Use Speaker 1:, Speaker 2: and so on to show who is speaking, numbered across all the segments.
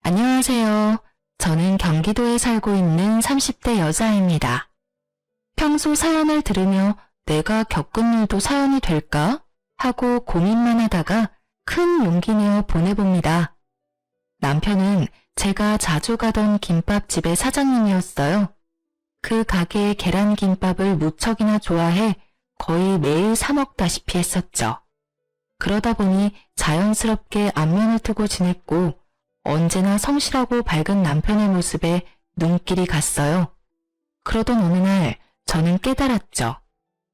Speaker 1: 안녕하세요. 저는 경기도에 살고 있는 30대 여자입니다. 평소 사연을 들으며 내가 겪은 일도 사연이 될까? 하고 고민만 하다가 큰 용기 내어 보내봅니다. 남편은 제가 자주 가던 김밥집의 사장님이었어요. 그 가게의 계란김밥을 무척이나 좋아해 거의 매일 사 먹다시피 했었죠. 그러다 보니 자연스럽게 안면을 트고 지냈고 언제나 성실하고 밝은 남편의 모습에 눈길이 갔어요. 그러던 어느 날 저는 깨달았죠.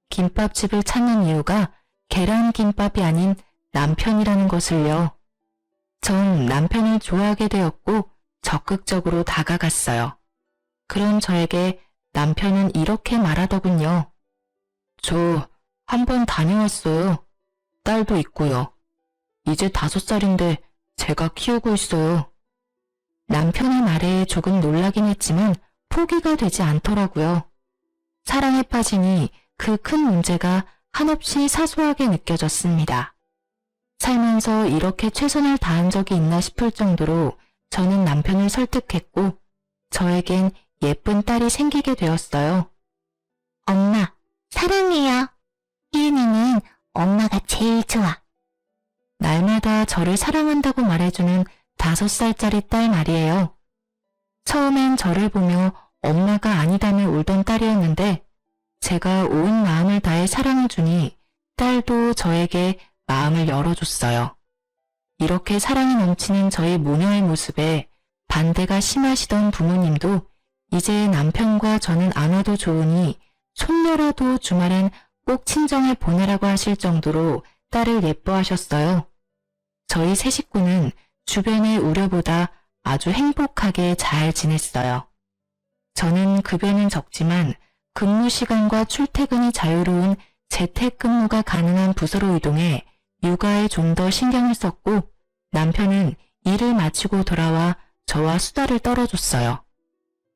Speaker 1: 김밥집을 찾는 이유가 계란김밥이 아닌 남편이라는 것을요. 전 남편을 좋아하게 되었고 적극적으로 다가갔어요. 그런 저에게 남편은 이렇게 말하더군요. 저 한 번 다녀왔어요. 딸도 있고요. 이제 5살인데 제가 키우고 있어요. 남편의 말에 조금 놀라긴 했지만 포기가 되지 않더라고요. 사랑에 빠지니 그 큰 문제가 한없이 사소하게 느껴졌습니다. 살면서 이렇게 최선을 다한 적이 있나 싶을 정도로 저는 남편을 설득했고 저에겐 예쁜 딸이 생기게 되었어요. 엄마, 사랑해요. 희은이는 엄마가 제일 좋아. 날마다 저를 사랑한다고 말해주는 5살짜리 딸 말이에요. 처음엔 저를 보며 엄마가 아니다며 울던 딸이었는데 제가 온 마음을 다해 사랑을 주니 딸도 저에게 마음을 열어줬어요. 이렇게 사랑이 넘치는 저의 모녀의 모습에 반대가 심하시던 부모님도 이제 남편과 저는 안 와도 좋으니 손녀라도 주말엔 꼭 친정에 보내라고 하실 정도로 딸을 예뻐하셨어요. 저희 세 식구는 주변의 우려보다 아주 행복하게 잘 지냈어요. 저는 급여는 적지만 근무 시간과 출퇴근이 자유로운 재택근무가 가능한 부서로 이동해 육아에 좀 더 신경을 썼고 남편은 일을 마치고 돌아와 저와 수다를 떨어줬어요.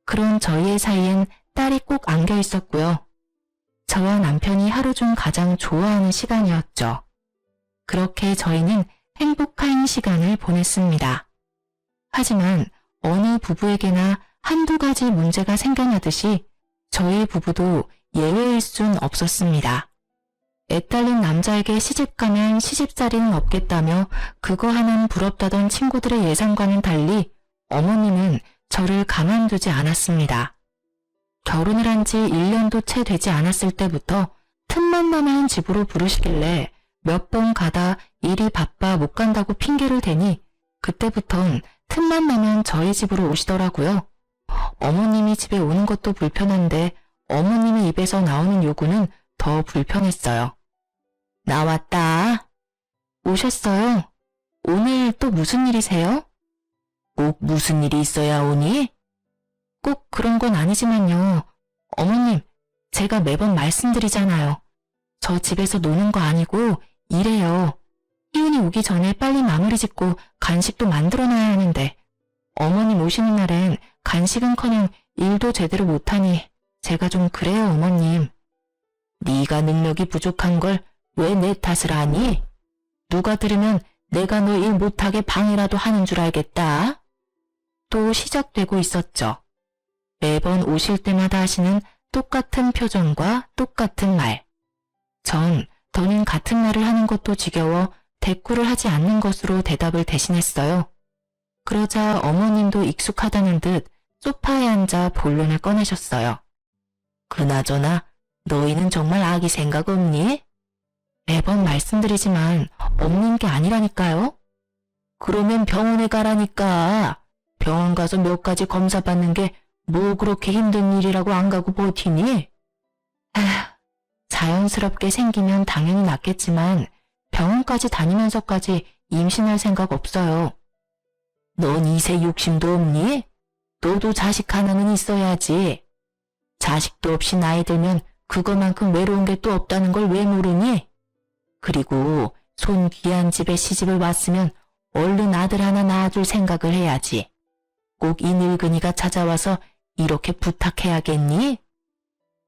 Speaker 1: 그런 저희의 사이엔 딸이 꼭 안겨 있었고요. 저와 남편이 하루 중 가장 좋아하는 시간이었죠. 그렇게 저희는 행복한 시간을 보냈습니다. 하지만 어느 부부에게나 한두 가지 문제가 생겨나듯이 저희 부부도 예외일 순 없었습니다. 애딸린 남자에게 시집가면 시집살이는 없겠다며 그거 하면 부럽다던 친구들의 예상과는 달리 어머님은 저를 가만두지 않았습니다. 결혼을 한 지 1년도 채 되지 않았을 때부터 틈만 나면 집으로 부르시길래 몇 번 가다 일이 바빠 못 간다고 핑계를 대니 그때부턴 틈만 나면 저희 집으로 오시더라고요. 어머님이 집에 오는 것도 불편한데 어머님의 입에서 나오는 요구는 더 불편했어요. 나왔다. 오셨어요? 오늘 또 무슨 일이세요? 꼭 무슨 일이 있어야 오니? 꼭 그런 건 아니지만요. 어머님, 제가 매번 말씀드리잖아요. 저 집에서 노는 거 아니고 일해요. 희은이 오기 전에 빨리 마무리 짓고 간식도 만들어놔야 하는데 어머님 오시는 날엔 간식은커녕 일도 제대로 못하니 제가 좀 그래요, 어머님. 네가 능력이 부족한 걸 왜 내 탓을 하니? 누가 들으면 내가 너 일 못하게 방해라도 하는 줄 알겠다. 또 시작되고 있었죠. 매번 오실 때마다 하시는 똑같은 표정과 똑같은 말. 전 더는 같은 말을 하는 것도 지겨워 대꾸를 하지 않는 것으로 대답을 대신했어요. 그러자 어머님도 익숙하다는 듯 소파에 앉아 본론을 꺼내셨어요. 그나저나 너희는 정말 아기 생각 없니? 매번 말씀드리지만 없는 게 아니라니까요. 그러면 병원에 가라니까. 병원 가서 몇 가지 검사 받는 게 뭐 그렇게 힘든 일이라고 안 가고 버티니? 자연스럽게 생기면 당연히 낫겠지만 병원까지 다니면서까지 임신할 생각 없어요. 넌 이세 욕심도 없니? 너도 자식 하나는 있어야지. 자식도 없이 나이 들면 그거만큼 외로운 게 또 없다는 걸 왜 모르니? 그리고 손 귀한 집에 시집을 왔으면 얼른 아들 하나 낳아줄 생각을 해야지. 꼭 이 늙은이가 찾아와서 이렇게 부탁해야겠니?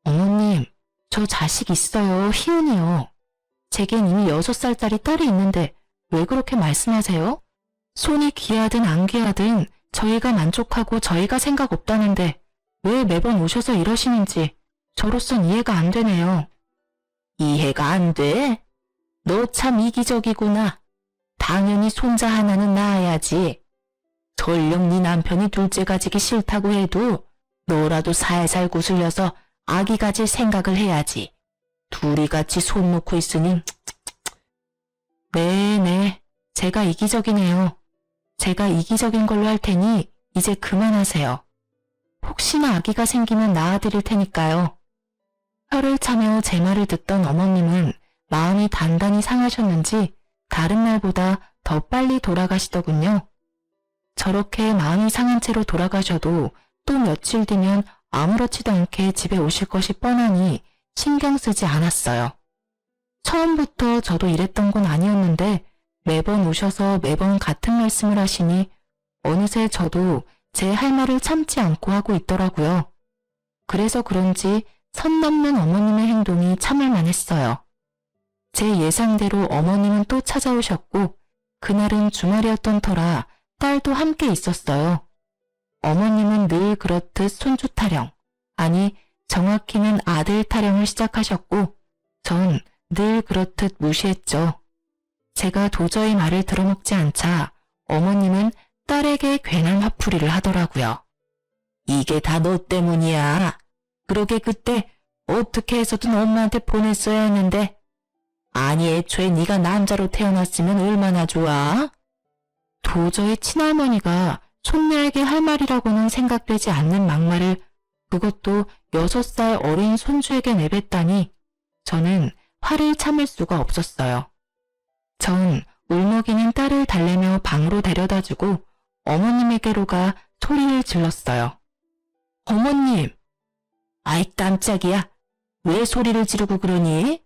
Speaker 1: 어머님, 저 자식 있어요. 희은이요. 제겐 이미 6살짜리 딸이 있는데 왜 그렇게 말씀하세요? 손이 귀하든 안 귀하든 저희가 만족하고 저희가 생각 없다는데 왜 매번 오셔서 이러시는지 저로선 이해가 안 되네요. 이해가 안 돼? 너 참 이기적이구나. 당연히 손자 하나는 낳아야지. 설령 네 남편이 둘째 가지기 싫다고 해도 너라도 살살 구슬려서 아기 가질 생각을 해야지. 둘이 같이 손 놓고 있으니. 네, 제가 이기적이네요. 제가 이기적인 걸로 할 테니 이제 그만하세요. 혹시나 아기가 생기면 낳아드릴 테니까요. 혀를 차며 제 말을 듣던 어머님은 마음이 단단히 상하셨는지 다른 날보다 더 빨리 돌아가시더군요. 저렇게 마음이 상한 채로 돌아가셔도 또 며칠 뒤면 아무렇지도 않게 집에 오실 것이 뻔하니 신경 쓰지 않았어요. 처음부터 저도 이랬던 건 아니었는데 매번 오셔서 매번 같은 말씀을 하시니 어느새 저도 제 할 말을 참지 않고 하고 있더라고요. 그래서 그런지 선 넘는 어머님의 행동이 참을 만했어요. 제 예상대로 어머님은 또 찾아오셨고 그날은 주말이었던 터라 딸도 함께 있었어요. 어머님은 늘 그렇듯 손주 타령, 아니 정확히는 아들 타령을 시작하셨고 전 늘 그렇듯 무시했죠. 제가 도저히 말을 들어먹지 않자 어머님은 딸에게 괜한 화풀이를 하더라고요. 이게 다 너 때문이야. 그러게 그때 어떻게 해서든 엄마한테 보냈어야 했는데. 아니 애초에 네가 남자로 태어났으면 얼마나 좋아. 도저히 친할머니가 손녀에게 할 말이라고는 생각되지 않는 막말을 그것도 6살 어린 손주에게 내뱉다니 저는 화를 참을 수가 없었어요. 전 울먹이는 딸을 달래며 방으로 데려다주고 어머님에게로 가 소리를 질렀어요. 어머님! 아이 깜짝이야. 왜 소리를 지르고 그러니?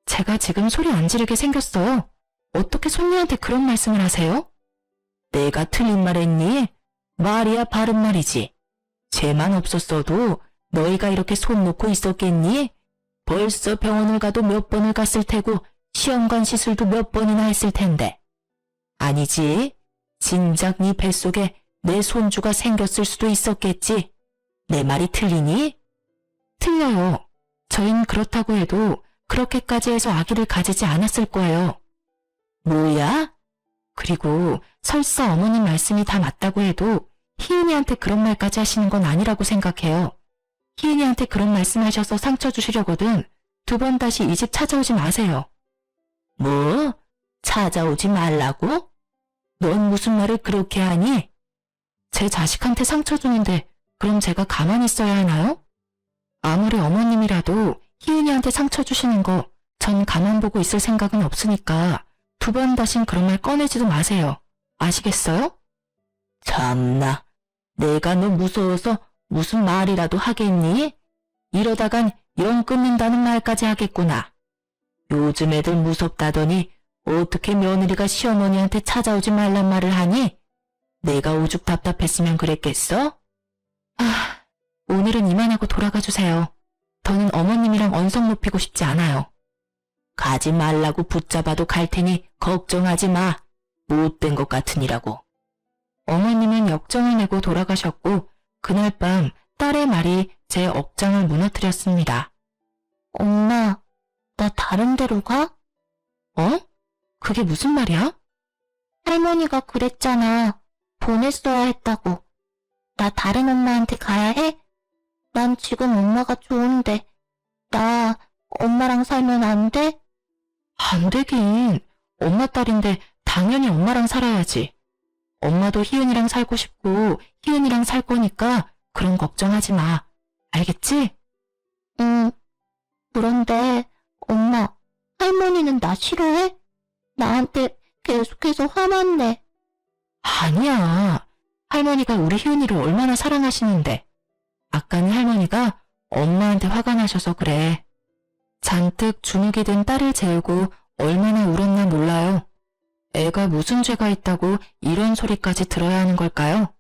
Speaker 1: 제가 지금 소리 안 지르게 생겼어요. 어떻게 손녀한테 그런 말씀을 하세요? 내가 틀린 말 했니? 말이야 바른 말이지. 죄만 없었어도 너희가 이렇게 손 놓고 있었겠니? 벌써 병원을 가도 몇 번을 갔을 테고 시험관 시술도 몇 번이나 했을 텐데. 아니지. 진작 네 뱃속에 내 손주가 생겼을 수도 있었겠지. 내 말이 틀리니? 틀려요. 저흰 그렇다고 해도 그렇게까지 해서 아기를 가지지 않았을 거예요. 뭐야? 그리고 설사 어머님 말씀이 다 맞다고 해도 희은이한테 그런 말까지 하시는 건 아니라고 생각해요. 희은이한테 그런 말씀하셔서 상처 주시려거든 2번 다시 이 집 찾아오지 마세요. 뭐? 찾아오지 말라고? 넌 무슨 말을 그렇게 하니? 제 자식한테 상처 주는데 그럼 제가 가만히 있어야 하나요? 아무리 어머님이라도 희은이한테 상처 주시는 거 전 가만 보고 있을 생각은 없으니까 2번 다신 그런 말 꺼내지도 마세요. 아시겠어요? 참나, 내가 너 무서워서 무슨 말이라도 하겠니? 이러다간 영 끊는다는 말까지 하겠구나. 요즘 애들 무섭다더니 어떻게 며느리가 시어머니한테 찾아오지 말란 말을 하니? 내가 오죽 답답했으면 그랬겠어? 오늘은 이만하고 돌아가 주세요. 더는 어머님이랑 언성 높이고 싶지 않아요. 가지 말라고 붙잡아도 갈 테니 걱정하지 마. 못된 것 같으니라고. 어머님은 역정을 내고 돌아가셨고 그날 밤 딸의 말이 제 억장을 무너뜨렸습니다. 엄마, 나 다른 데로 가? 어? 그게 무슨 말이야? 할머니가 그랬잖아. 보냈어야 했다고. 나 다른 엄마한테 가야 해? 난 지금 엄마가 좋은데. 나 엄마랑 살면 안 돼? 안 되긴. 엄마 딸인데 당연히 엄마랑 살아야지. 엄마도 희은이랑 살고 싶고 희은이랑 살 거니까 그런 걱정하지 마. 알겠지? 응. 그런데 엄마, 할머니는 나 싫어해? 나한테 계속해서 화만 내. 아니야. 할머니가 우리 희은이를 얼마나 사랑하시는데. 아까는 할머니가 엄마한테 화가 나셔서 그래. 잔뜩 주눅이 든 딸을 재우고 얼마나 울었나 몰라요. 애가 무슨 죄가 있다고 이런 소리까지 들어야 하는 걸까요?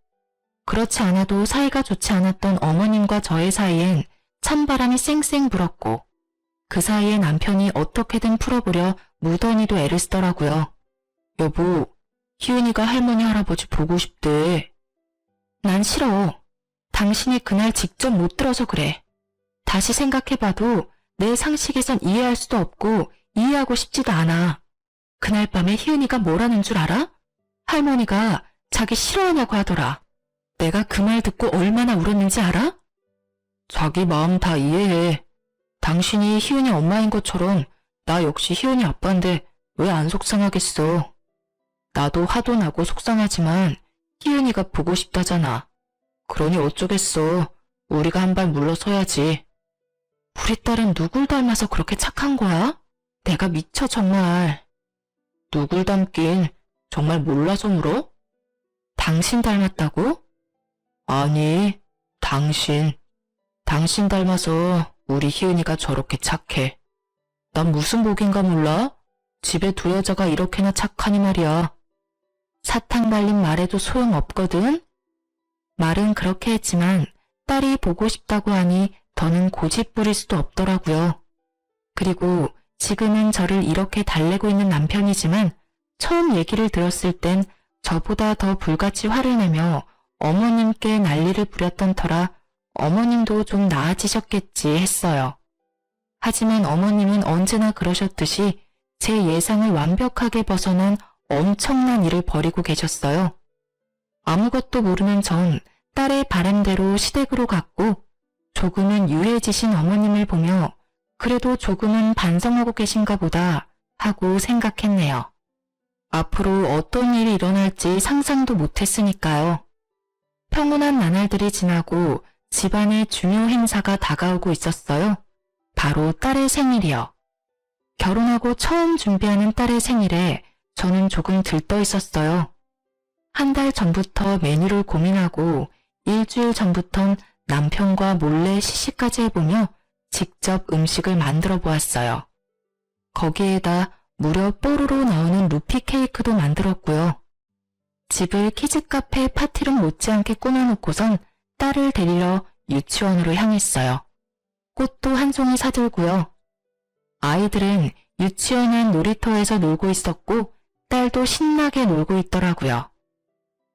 Speaker 1: 그렇지 않아도 사이가 좋지 않았던 어머님과 저의 사이엔 찬바람이 쌩쌩 불었고 그 사이에 남편이 어떻게든 풀어보려 무던히도 애를 쓰더라고요. 여보, 희은이가 할머니 할아버지 보고 싶대. 난 싫어. 당신이 그날 직접 못 들어서 그래. 다시 생각해봐도 내 상식에선 이해할 수도 없고 이해하고 싶지도 않아. 그날 밤에 희은이가 뭐라는 줄 알아? 할머니가 자기 싫어하냐고 하더라. 내가 그 말 듣고 얼마나 울었는지 알아? 자기 마음 다 이해해. 당신이 희은이 엄마인 것처럼 나 역시 희은이 아빠인데 왜 안 속상하겠어. 나도 화도 나고 속상하지만 희은이가 보고 싶다잖아. 그러니 어쩌겠어. 우리가 한 발 물러서야지. 우리 딸은 누굴 닮아서 그렇게 착한 거야? 내가 미쳐 정말. 누굴 닮긴 정말 몰라서 물어? 당신 닮았다고? 아니, 당신. 당신 닮아서 우리 희은이가 저렇게 착해. 난 무슨 복인가 몰라? 집에 두 여자가 이렇게나 착하니 말이야. 사탕 발린 말에도 소용없거든? 말은 그렇게 했지만 딸이 보고 싶다고 하니 더는 고집 부릴 수도 없더라고요. 그리고 지금은 저를 이렇게 달래고 있는 남편이지만 처음 얘기를 들었을 땐 저보다 더 불같이 화를 내며 어머님께 난리를 부렸던 터라 어머님도 좀 나아지셨겠지 했어요. 하지만 어머님은 언제나 그러셨듯이 제 예상을 완벽하게 벗어난 엄청난 일을 벌이고 계셨어요. 아무것도 모르는 전 딸의 바람대로 시댁으로 갔고 조금은 유해지신 어머님을 보며 그래도 조금은 반성하고 계신가 보다 하고 생각했네요. 앞으로 어떤 일이 일어날지 상상도 못했으니까요. 평온한 나날들이 지나고 집안의 중요 행사가 다가오고 있었어요. 바로 딸의 생일이요. 결혼하고 처음 준비하는 딸의 생일에 저는 조금 들떠 있었어요. 한 달 전부터 메뉴를 고민하고 일주일 전부턴 남편과 몰래 시식까지 해보며 직접 음식을 만들어 보았어요. 거기에다 무려 뽀로로 나오는 루피 케이크도 만들었고요. 집을 키즈카페 파티룸 못지않게 꾸며놓고선 딸을 데리러 유치원으로 향했어요. 꽃도 한 송이 사들고요. 아이들은 유치원 안 놀이터에서 놀고 있었고 딸도 신나게 놀고 있더라고요.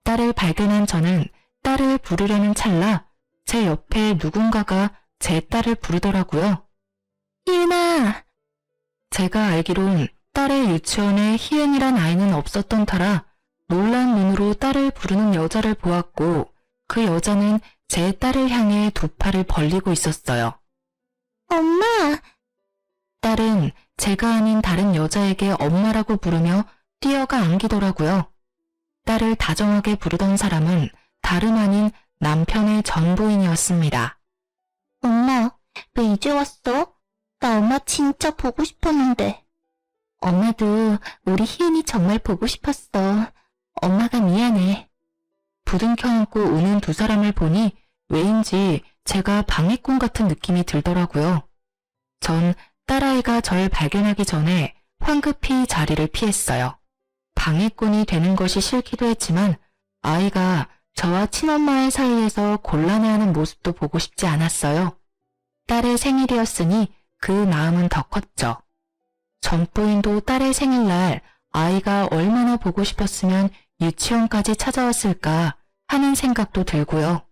Speaker 1: 딸을 발견한 저는 딸을 부르려는 찰나 제 옆에 누군가가 제 딸을 부르더라고요. 희은아! 제가 알기론 딸의 유치원에 희은이란 아이는 없었던 터라 놀란 눈으로 딸을 부르는 여자를 보았고 그 여자는 제 딸을 향해 두 팔을 벌리고 있었어요. 엄마! 딸은 제가 아닌 다른 여자에게 엄마라고 부르며 뛰어가 안기더라고요. 딸을 다정하게 부르던 사람은 다름 아닌 남편의 전 부인이었습니다. 엄마, 왜 이제 왔어? 나 엄마 진짜 보고 싶었는데. 엄마도 우리 희은이 정말 보고 싶었어. 엄마가 미안해. 부둥켜 안고 우는 두 사람을 보니 왜인지 제가 방해꾼 같은 느낌이 들더라고요. 전 딸아이가 절 발견하기 전에 황급히 자리를 피했어요. 방해꾼이 되는 것이 싫기도 했지만 아이가 저와 친엄마의 사이에서 곤란해하는 모습도 보고 싶지 않았어요. 딸의 생일이었으니 그 마음은 더 컸죠. 전부인도 딸의 생일날 아이가 얼마나 보고 싶었으면 유치원까지 찾아왔을까 하는 생각도 들고요.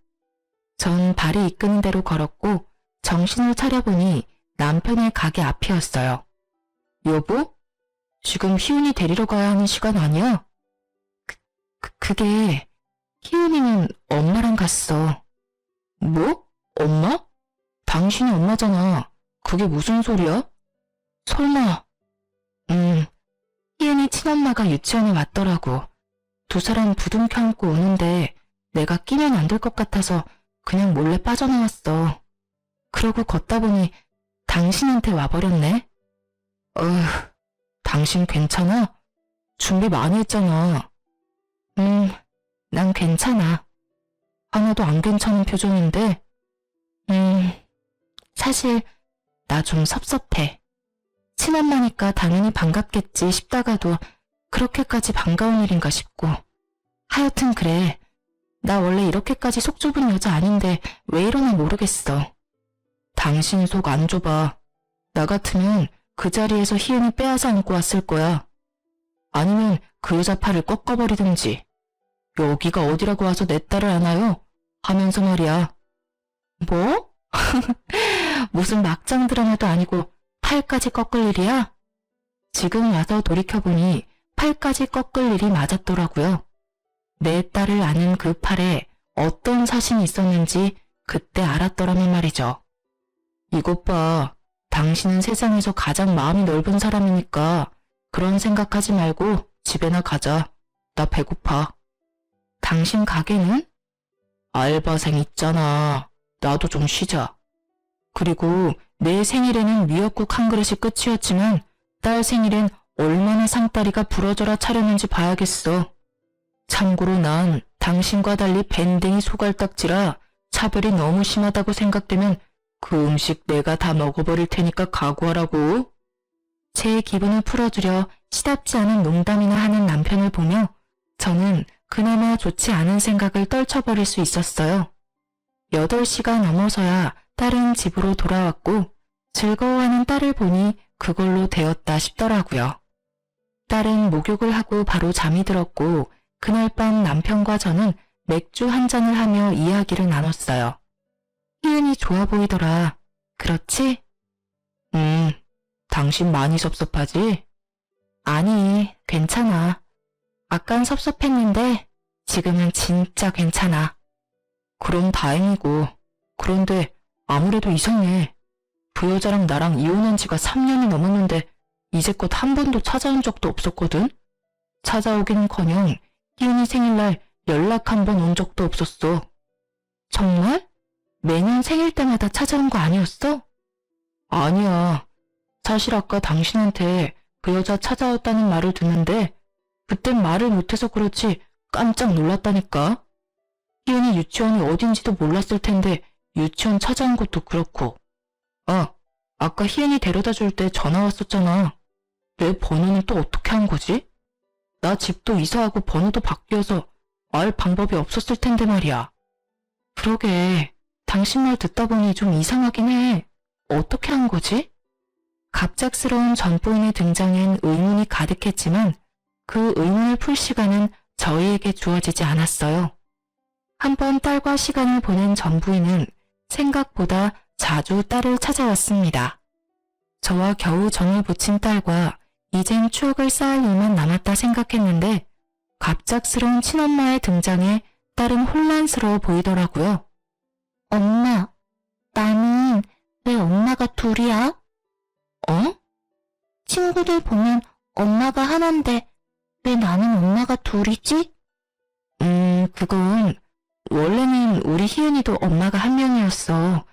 Speaker 1: 전 발이 이끄는 대로 걸었고 정신을 차려보니 남편의 가게 앞이었어요. 여보? 지금 희은이 데리러 가야 하는 시간 아니야? 그게 희은이는 엄마랑 갔어. 뭐? 엄마? 당신이 엄마잖아. 그게 무슨 소리야? 설마. 희은이 친엄마가 유치원에 왔더라고. 두 사람 부둥켜 안고 오는데 내가 끼면 안 될 것 같아서 그냥 몰래 빠져나왔어. 그러고 걷다 보니 당신한테 와버렸네. 당신 괜찮아? 준비 많이 했잖아. 난 괜찮아. 하나도 안 괜찮은 표정인데. 사실 나 좀 섭섭해. 친엄마니까 당연히 반갑겠지 싶다가도 그렇게까지 반가운 일인가 싶고. 하여튼 그래. 나 원래 이렇게까지 속 좁은 여자 아닌데 왜 이러나 모르겠어. 당신 속 안 좁아. 나 같으면 그 자리에서 희은이 빼앗아 안고 왔을 거야. 아니면 그 여자 팔을 꺾어버리든지. 여기가 어디라고 와서 내 딸을 안아요? 하면서 말이야. 뭐? 무슨 막장 드라마도 아니고 팔까지 꺾을 일이야? 지금 와서 돌이켜보니 팔까지 꺾을 일이 맞았더라고요. 내 딸을 아는 그 팔에 어떤 사신이 있었는지 그때 알았더라면 말이죠. 이것 봐. 당신은 세상에서 가장 마음이 넓은 사람이니까 그런 생각하지 말고 집에나 가자. 나 배고파. 당신 가게는? 알바생 있잖아. 나도 좀 쉬자. 그리고 내 생일에는 미역국 한 그릇이 끝이었지만 딸 생일엔 얼마나 상다리가 부러져라 차렸는지 봐야겠어. 참고로 난 당신과 달리 밴댕이 소갈딱지라 차별이 너무 심하다고 생각되면 그 음식 내가 다 먹어버릴 테니까 각오하라고. 제 기분을 풀어주려 시답지 않은 농담이나 하는 남편을 보며 저는 그나마 좋지 않은 생각을 떨쳐버릴 수 있었어요. 8시가 넘어서야 딸은 집으로 돌아왔고 즐거워하는 딸을 보니 그걸로 되었다 싶더라고요. 딸은 목욕을 하고 바로 잠이 들었고 그날 밤 남편과 저는 맥주 한 잔을 하며 이야기를 나눴어요. 희은이 좋아 보이더라. 그렇지? 당신 많이 섭섭하지? 아니, 괜찮아. 아깐 섭섭했는데 지금은 진짜 괜찮아. 그럼 다행이고. 그런데 아무래도 이상해. 그 여자랑 나랑 이혼한 지가 3년이 넘었는데 이제껏 한 번도 찾아온 적도 없었거든? 찾아오긴커녕 희은이 생일날 연락 한 번 온 적도 없었어. 정말? 매년 생일 때마다 찾아온 거 아니었어? 아니야. 사실 아까 당신한테 그 여자 찾아왔다는 말을 듣는데 그땐 말을 못해서 그렇지 깜짝 놀랐다니까. 희은이 유치원이 어딘지도 몰랐을 텐데 유치원 찾아온 것도 그렇고. 아, 아까 희은이 데려다 줄 때 전화 왔었잖아. 내 번호는 또 어떻게 한 거지? 나 집도 이사하고 번호도 바뀌어서 알 방법이 없었을 텐데 말이야. 그러게, 당신 말 듣다 보니 좀 이상하긴 해. 어떻게 한 거지? 갑작스러운 전부인의 등장엔 의문이 가득했지만 그 의문을 풀 시간은 저희에게 주어지지 않았어요. 한번 딸과 시간을 보낸 전부인은 생각보다 자주 딸을 찾아왔습니다. 저와 겨우 정을 붙인 딸과 이젠 추억을 쌓을 일만 남았다 생각했는데 갑작스러운 친엄마의 등장에 딸은 혼란스러워 보이더라고요. 엄마, 나는 왜 엄마가 둘이야? 어? 친구들 보면 엄마가 하나인데 왜 나는 엄마가 둘이지? 그건 원래는 우리 희은이도 엄마가 한 명이었어.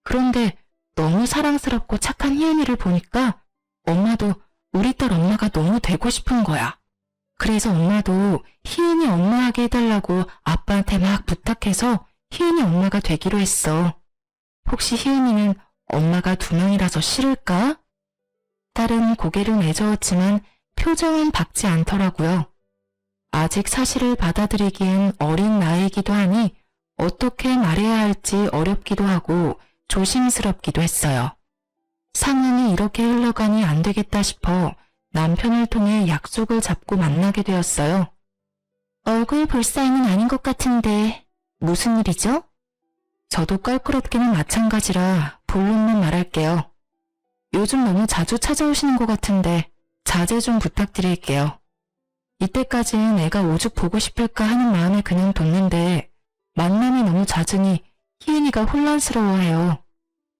Speaker 1: 그런데 너무 사랑스럽고 착한 희은이를 보니까 엄마도 우리 딸 엄마가 너무 되고 싶은 거야. 그래서 엄마도 희은이 엄마하게 해달라고 아빠한테 막 부탁해서 희은이 엄마가 되기로 했어. 혹시 희은이는 엄마가 2명이라서 싫을까? 딸은 고개를 내저었지만 표정은 밝지 않더라고요. 아직 사실을 받아들이기엔 어린 나이이기도 하니 어떻게 말해야 할지 어렵기도 하고 조심스럽기도 했어요. 상황이 이렇게 흘러가니 안 되겠다 싶어 남편을 통해 약속을 잡고 만나게 되었어요. 얼굴 볼 사이는 아닌 것 같은데 무슨 일이죠? 저도 껄끄럽기는 마찬가지라 본론만 말할게요. 요즘 너무 자주 찾아오시는 것 같은데 자제 좀 부탁드릴게요. 이때까지는 애가 오죽 보고 싶을까 하는 마음에 그냥 뒀는데 만남이 너무 잦으니 희은이가 혼란스러워해요.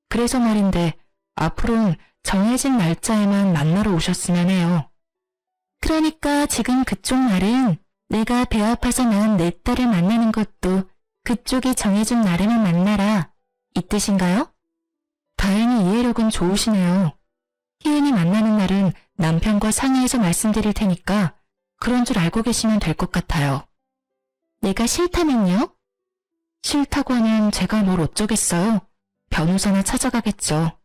Speaker 1: 그래서 말인데 앞으로는 정해진 날짜에만 만나러 오셨으면 해요. 그러니까 지금 그쪽 말은 내가 배 아파서 낳은 내 딸을 만나는 것도 그쪽이 정해준 날에만 만나라 이 뜻인가요? 다행히 이해력은 좋으시네요. 희은이 만나는 날은 남편과 상의해서 말씀드릴 테니까 그런 줄 알고 계시면 될 것 같아요. 내가 싫다면요? 싫다고 하면 제가 뭘 어쩌겠어요. 변호사나 찾아가겠죠.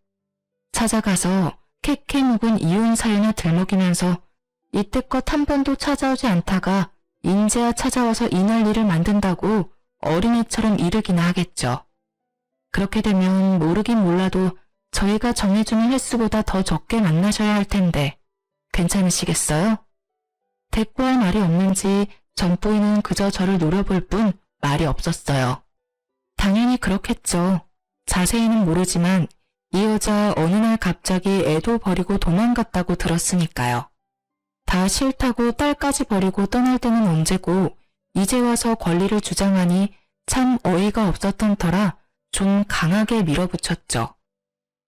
Speaker 1: 찾아가서 캐캐 묵은 이혼 사연을 들먹이면서 이때껏 한 번도 찾아오지 않다가 인제야 찾아와서 이 난리를 만든다고 어린애처럼 이르기나 하겠죠. 그렇게 되면 모르긴 몰라도 저희가 정해주는 횟수보다 더 적게 만나셔야 할 텐데 괜찮으시겠어요? 대꾸할 말이 없는지 전부인은 그저 저를 노려볼 뿐 말이 없었어요. 당연히 그렇겠죠. 자세히는 모르지만 이 여자 어느 날 갑자기 애도 버리고 도망갔다고 들었으니까요. 다 싫다고 딸까지 버리고 떠날 때는 언제고 이제 와서 권리를 주장하니 참 어이가 없었던 터라 좀 강하게 밀어붙였죠.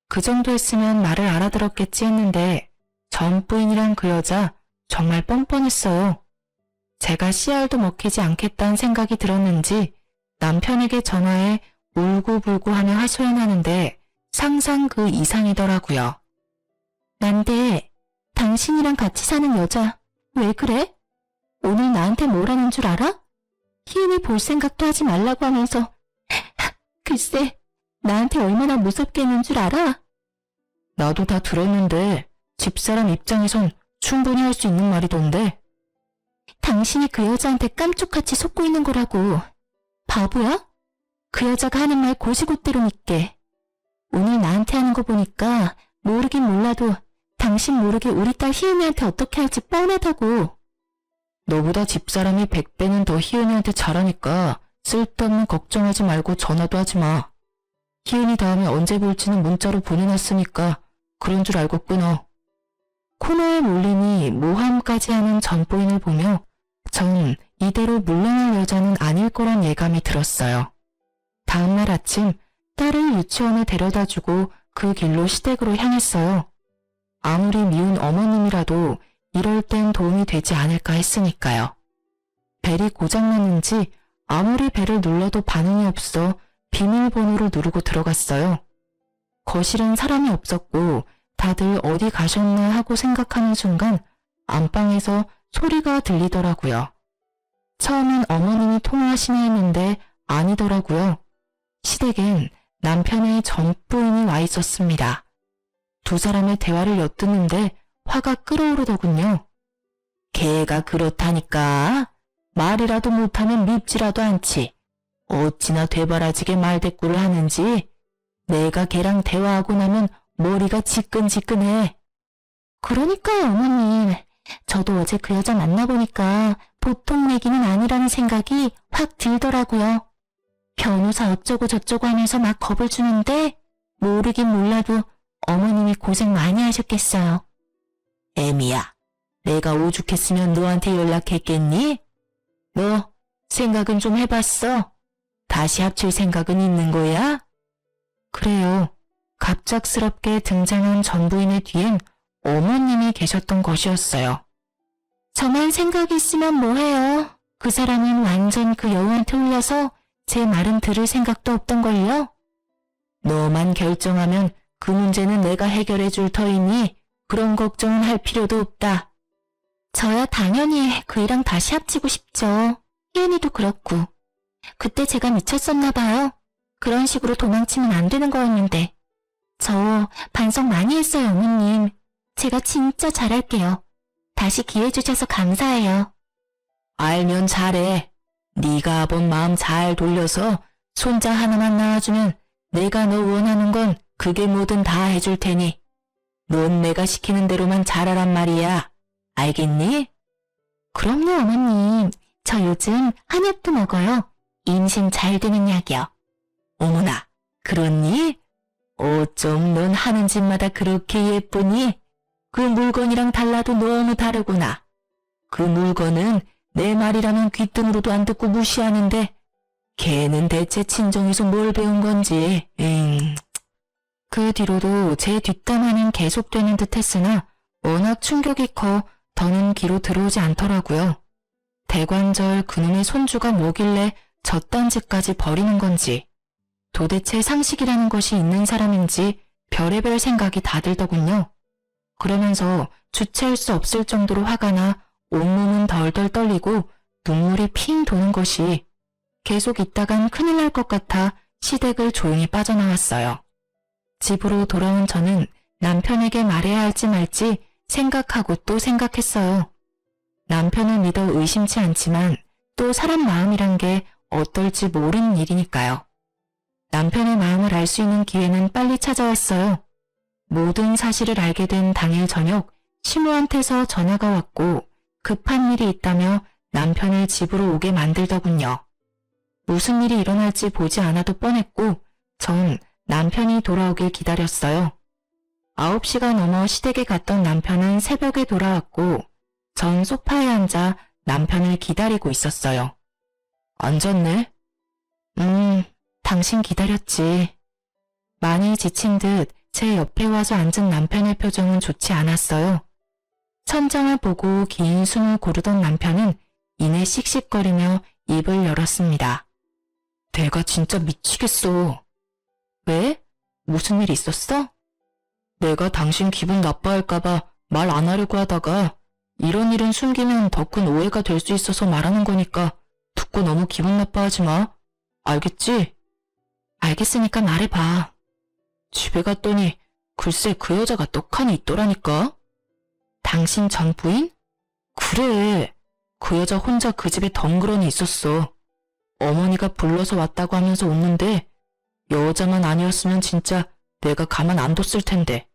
Speaker 1: 그 정도 했으면 말을 알아들었겠지 했는데 전 부인이란 그 여자 정말 뻔뻔했어요. 제가 씨알도 먹히지 않겠다는 생각이 들었는지 남편에게 전화해 울고불고 하며 하소연하는데 상상 그 이상이더라고요. 난데 당신이랑 같이 사는 여자 왜 그래? 오늘 나한테 뭐라는 줄 알아? 희은이 볼 생각도 하지 말라고 하면서 글쎄 나한테 얼마나 무섭게 했는 줄 알아? 나도 다 들었는데 집사람 입장에선 충분히 할 수 있는 말이던데. 당신이 그 여자한테 깜짝같이 속고 있는 거라고. 바보야? 그 여자가 하는 말 고시고대로 믿게. 오늘 나한테 하는 거 보니까 모르긴 몰라도 당신 모르게 우리 딸 희은이한테 어떻게 할지 뻔하다고. 너보다 집사람이 100배는 더 희은이한테 잘하니까 쓸데없는 걱정하지 말고 전화도 하지 마. 희은이 다음에 언제 볼지는 문자로 보내놨으니까 그런 줄 알고 끊어. 코너에 몰리니 모함까지 하는 전부인을 보며 전 이대로 물러날 여자는 아닐 거란 예감이 들었어요. 다음날 아침 딸을 유치원에 데려다주고 그 길로 시댁으로 향했어요. 아무리 미운 어머님이라도 이럴 땐 도움이 되지 않을까 했으니까요. 벨이 고장났는지 아무리 벨을 눌러도 반응이 없어 비밀번호를 누르고 들어갔어요. 거실은 사람이 없었고 다들 어디 가셨나 하고 생각하는 순간 안방에서 소리가 들리더라고요. 처음엔 어머님이 통화하시나 했는데 아니더라고요. 시댁엔 남편의 전 부인이 와 있었습니다. 두 사람의 대화를 엿듣는데 화가 끓어오르더군요. 걔가 그렇다니까. 말이라도 못하면 밉지라도 않지. 어찌나 되바라지게 말대꾸를 하는지. 내가 걔랑 대화하고 나면 머리가 지끈지끈해. 그러니까요, 어머님. 저도 어제 그 여자 만나보니까 보통 얘기는 아니라는 생각이 확 들더라고요. 변호사 어쩌고 저쩌고 하면서 막 겁을 주는데 모르긴 몰라도 어머님이 고생 많이 하셨겠어요. 애미야, 내가 오죽했으면 너한테 연락했겠니? 너 생각은 좀 해봤어? 다시 합칠 생각은 있는 거야? 그래요. 갑작스럽게 등장한 전부인의 뒤엔 어머님이 계셨던 것이었어요. 저만 생각이 있으면 뭐해요. 그 사람은 완전 그 여우한테 홀려서 제 말은 들을 생각도 없던걸요. 너만 결정하면 그 문제는 내가 해결해 줄 터이니 그런 걱정은 할 필요도 없다. 저야 당연히 그이랑 다시 합치고 싶죠. 희은이도 그렇고. 그때 제가 미쳤었나 봐요. 그런 식으로 도망치면 안 되는 거였는데. 저 반성 많이 했어요, 어머님. 제가 진짜 잘할게요. 다시 기회 주셔서 감사해요. 알면 잘해. 네가 아본 마음 잘 돌려서 손자 하나만 낳아주면 내가 너 원하는 건 그게 뭐든 다 해줄 테니 넌 내가 시키는 대로만 잘하란 말이야. 알겠니? 그럼요, 어머님. 저 요즘 한약도 먹어요. 임신 잘 되는 약이요. 어머나, 그렇니? 어쩜 넌 하는 짓마다 그렇게 예쁘니? 그 물건이랑 달라도 너무 다르구나. 그 물건은 내 말이라면 귀등으로도 안 듣고 무시하는데 걔는 대체 친정에서 뭘 배운 건지. 그 뒤로도 제 뒷담화는 계속되는 듯 했으나 워낙 충격이 커 더는 귀로 들어오지 않더라고요. 대관절 그놈의 손주가 뭐길래 저딴 짓까지 버리는 건지 도대체 상식이라는 것이 있는 사람인지 별의별 생각이 다 들더군요. 그러면서 주체할 수 없을 정도로 화가 나 온몸은 덜덜 떨리고 눈물이 핑 도는 것이 계속 있다간 큰일 날 것 같아 시댁을 조용히 빠져나왔어요. 집으로 돌아온 저는 남편에게 말해야 할지 말지 생각하고 또 생각했어요. 남편을 믿어 의심치 않지만 또 사람 마음이란 게 어떨지 모르는 일이니까요. 남편의 마음을 알 수 있는 기회는 빨리 찾아왔어요. 모든 사실을 알게 된 당일 저녁 시모한테서 전화가 왔고 급한 일이 있다며 남편을 집으로 오게 만들더군요. 무슨 일이 일어날지 보지 않아도 뻔했고 전 남편이 돌아오길 기다렸어요. 9시가 넘어 시댁에 갔던 남편은 새벽에 돌아왔고 전 소파에 앉아 남편을 기다리고 있었어요. 앉았네? 당신 기다렸지. 많이 지친 듯 제 옆에 와서 앉은 남편의 표정은 좋지 않았어요. 천장을 보고 긴 숨을 고르던 남편은 이내 씩씩거리며 입을 열었습니다. 내가 진짜 미치겠어. 왜? 무슨 일 있었어? 내가 당신 기분 나빠할까봐 말 안 하려고 하다가 이런 일은 숨기면 더 큰 오해가 될 수 있어서 말하는 거니까 듣고 너무 기분 나빠하지 마. 알겠지? 알겠으니까 말해봐. 집에 갔더니 글쎄 그 여자가 떡하니 있더라니까. 당신 전 부인? 그래. 그 여자 혼자 그 집에 덩그러니 있었어. 어머니가 불러서 왔다고 하면서 웃는데 여자만 아니었으면 진짜 내가 가만 안 뒀을 텐데.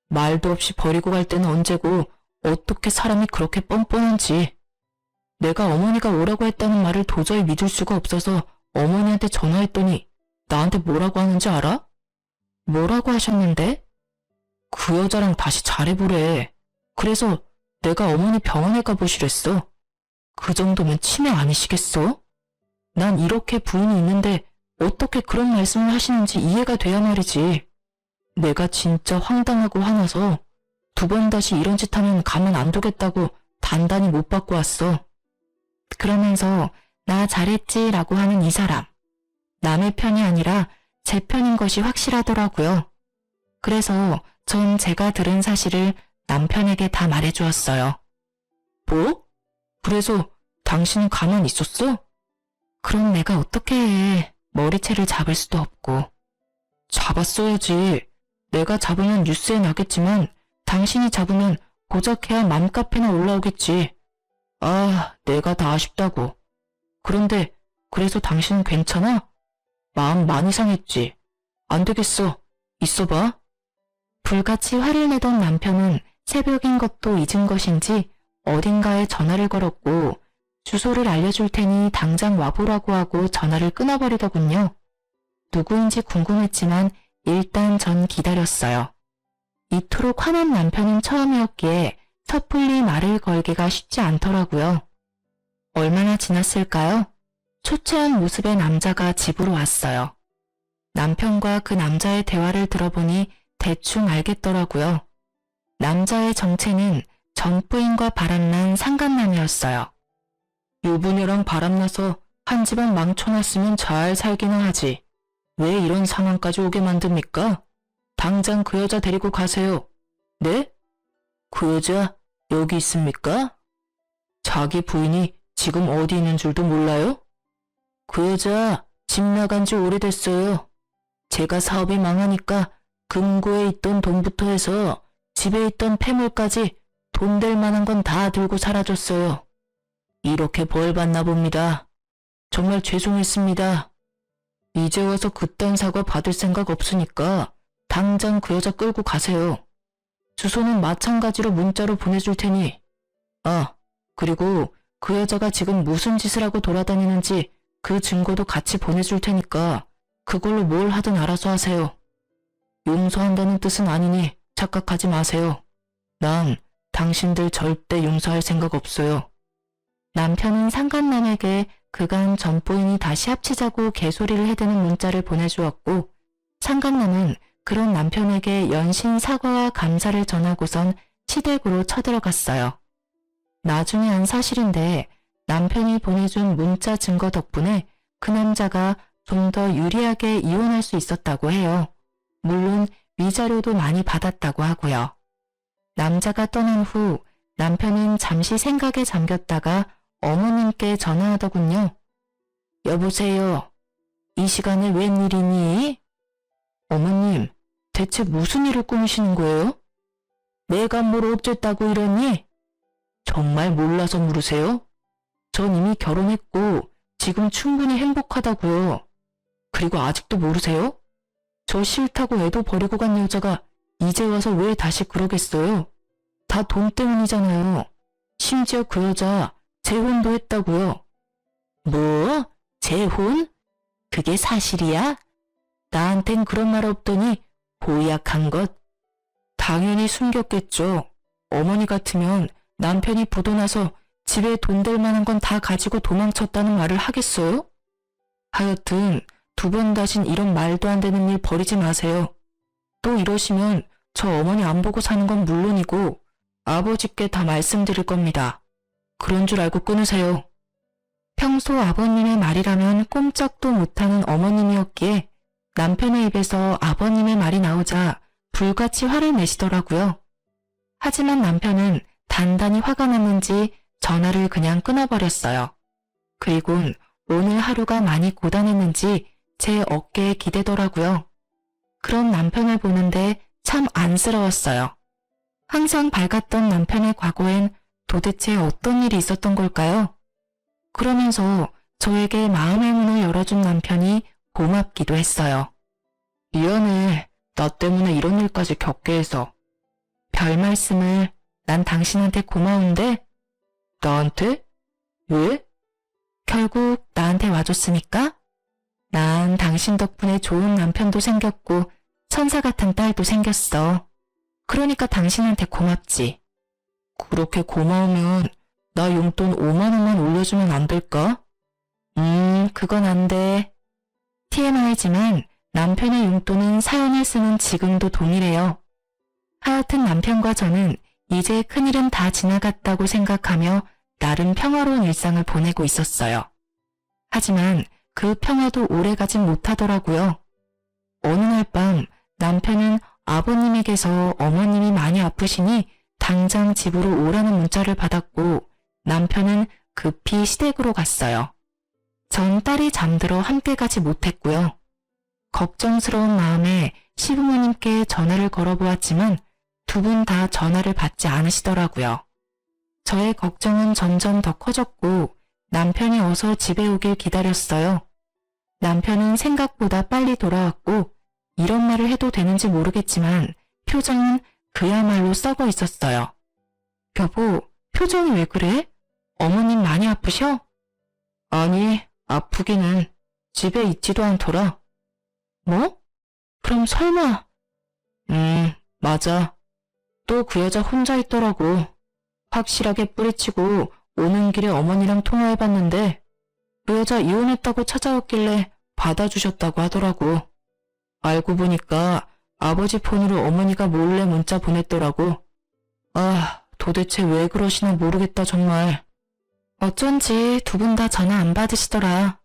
Speaker 1: 말도 없이 버리고 갈 때는 언제고 어떻게 사람이 그렇게 뻔뻔한지. 내가 어머니가 오라고 했다는 말을 도저히 믿을 수가 없어서 어머니한테 전화했더니 나한테 뭐라고 하는지 알아? 뭐라고 하셨는데? 그 여자랑 다시 잘해보래. 그래서 내가 어머니 병원에 가보시랬어. 그 정도면 치매 아니시겠어? 난 이렇게 부인이 있는데 어떻게 그런 말씀을 하시는지 이해가 돼야 말이지. 내가 진짜 황당하고 화나서 2번 다시 이런 짓 하면 가만 안 두겠다고 단단히 못 받고 왔어. 그러면서 나 잘했지라고 하는 이 사람. 남의 편이 아니라 제 편인 것이 확실하더라고요. 그래서 전 제가 들은 사실을 남편에게 다 말해주었어요. 뭐? 그래서 당신은 가만히 있었어? 그럼 내가 어떻게 해. 머리채를 잡을 수도 없고. 잡았어야지. 내가 잡으면 뉴스에 나겠지만 당신이 잡으면 고작해야 맘카페나 올라오겠지. 아, 내가 다 아쉽다고. 그런데 그래서 당신은 괜찮아? 마음 많이 상했지. 안 되겠어. 있어봐. 불같이 화를 내던 남편은 새벽인 것도 잊은 것인지 어딘가에 전화를 걸었고 주소를 알려줄 테니 당장 와보라고 하고 전화를 끊어버리더군요. 누구인지 궁금했지만 일단 전 기다렸어요. 이토록 화난 남편은 처음이었기에 섣불리 말을 걸기가 쉽지 않더라고요. 얼마나 지났을까요? 초췌한 모습의 남자가 집으로 왔어요. 남편과 그 남자의 대화를 들어보니 대충 알겠더라고요. 남자의 정체는 전 부인과 바람난 상간남이었어요. 유부녀랑 바람나서 한 집안 망쳐놨으면 잘 살기는 하지. 왜 이런 상황까지 오게 만듭니까? 당장 그 여자 데리고 가세요. 네? 그 여자 여기 있습니까? 자기 부인이 지금 어디 있는 줄도 몰라요? 그 여자 집 나간 지 오래됐어요. 제가 사업이 망하니까 금고에 있던 돈부터 해서 집에 있던 폐물까지 돈 될 만한 건 다 들고 사라졌어요. 이렇게 벌 받나 봅니다. 정말 죄송했습니다. 이제 와서 그딴 사과 받을 생각 없으니까 당장 그 여자 끌고 가세요. 주소는 마찬가지로 문자로 보내줄 테니. 아, 그리고 그 여자가 지금 무슨 짓을 하고 돌아다니는지 그 증거도 같이 보내줄 테니까 그걸로 뭘 하든 알아서 하세요. 용서한다는 뜻은 아니니 착각하지 마세요. 난 당신들 절대 용서할 생각 없어요. 남편은 상간남에게 그간 전 부인이 다시 합치자고 개소리를 해대는 문자를 보내주었고 상간남은 그런 남편에게 연신 사과와 감사를 전하고선 시댁으로 쳐들어갔어요. 나중에 안 사실인데 남편이 보내준 문자 증거 덕분에 그 남자가 좀 더 유리하게 이혼할 수 있었다고 해요. 물론 위자료도 많이 받았다고 하고요. 남자가 떠난 후 남편은 잠시 생각에 잠겼다가 어머님께 전화하더군요. 여보세요. 이 시간에 웬일이니? 어머님, 대체 무슨 일을 꾸미시는 거예요? 내가 뭘 어쨌다고 이러니? 정말 몰라서 물으세요? 전 이미 결혼했고 지금 충분히 행복하다고요. 그리고 아직도 모르세요? 저 싫다고 애도 버리고 간 여자가 이제 와서 왜 다시 그러겠어요? 다 돈 때문이잖아요. 심지어 그 여자 재혼도 했다고요. 뭐? 재혼? 그게 사실이야? 나한텐 그런 말 없더니 보약한 것? 당연히 숨겼겠죠. 어머니 같으면 남편이 부도나서 집에 돈 될 만한 건 다 가지고 도망쳤다는 말을 하겠어요? 하여튼 2번 다신 이런 말도 안 되는 일 버리지 마세요. 또 이러시면 저 어머니 안 보고 사는 건 물론이고 아버지께 다 말씀드릴 겁니다. 그런 줄 알고 끊으세요. 평소 아버님의 말이라면 꼼짝도 못하는 어머님이었기에 남편의 입에서 아버님의 말이 나오자 불같이 화를 내시더라고요. 하지만 남편은 단단히 화가 났는지 전화를 그냥 끊어버렸어요. 그리곤 오늘 하루가 많이 고단했는지 제 어깨에 기대더라고요. 그런 남편을 보는데 참 안쓰러웠어요. 항상 밝았던 남편의 과거엔 도대체 어떤 일이 있었던 걸까요? 그러면서 저에게 마음의 문을 열어준 남편이 고맙기도 했어요. 미안해. 나 때문에 이런 일까지 겪게 해서. 별 말씀을. 난 당신한테 고마운데? 나한테? 왜? 결국 나한테 와줬으니까? 난 당신 덕분에 좋은 남편도 생겼고 천사 같은 딸도 생겼어. 그러니까 당신한테 고맙지. 그렇게 고마우면 나 용돈 5만 원만 올려주면 안 될까? 그건 안 돼. TMI지만 남편의 용돈은 사연을 쓰는 지금도 동일해요. 하여튼 남편과 저는 이제 큰일은 다 지나갔다고 생각하며 나름 평화로운 일상을 보내고 있었어요. 하지만 그 평화도 오래가진 못하더라고요. 어느 날 밤 남편은 아버님에게서 어머님이 많이 아프시니 당장 집으로 오라는 문자를 받았고 남편은 급히 시댁으로 갔어요. 전 딸이 잠들어 함께 가지 못했고요. 걱정스러운 마음에 시부모님께 전화를 걸어보았지만 2분 다 전화를 받지 않으시더라고요. 저의 걱정은 점점 더 커졌고 남편이 어서 집에 오길 기다렸어요. 남편은 생각보다 빨리 돌아왔고 이런 말을 해도 되는지 모르겠지만 표정은 그야말로 썩어 있었어요. 여보, 표정이 왜 그래? 어머님 많이 아프셔? 아니, 아프기는 집에 있지도 않더라. 뭐? 그럼 설마... 맞아. 또 그 여자 혼자 있더라고. 확실하게 뿌리치고 오는 길에 어머니랑 통화해봤는데 그 여자 이혼했다고 찾아왔길래 받아주셨다고 하더라고. 알고 보니까 아버지 폰으로 어머니가 몰래 문자 보냈더라고. 아, 도대체 왜 그러시나 모르겠다 정말. 어쩐지 2분 다 전화 안 받으시더라.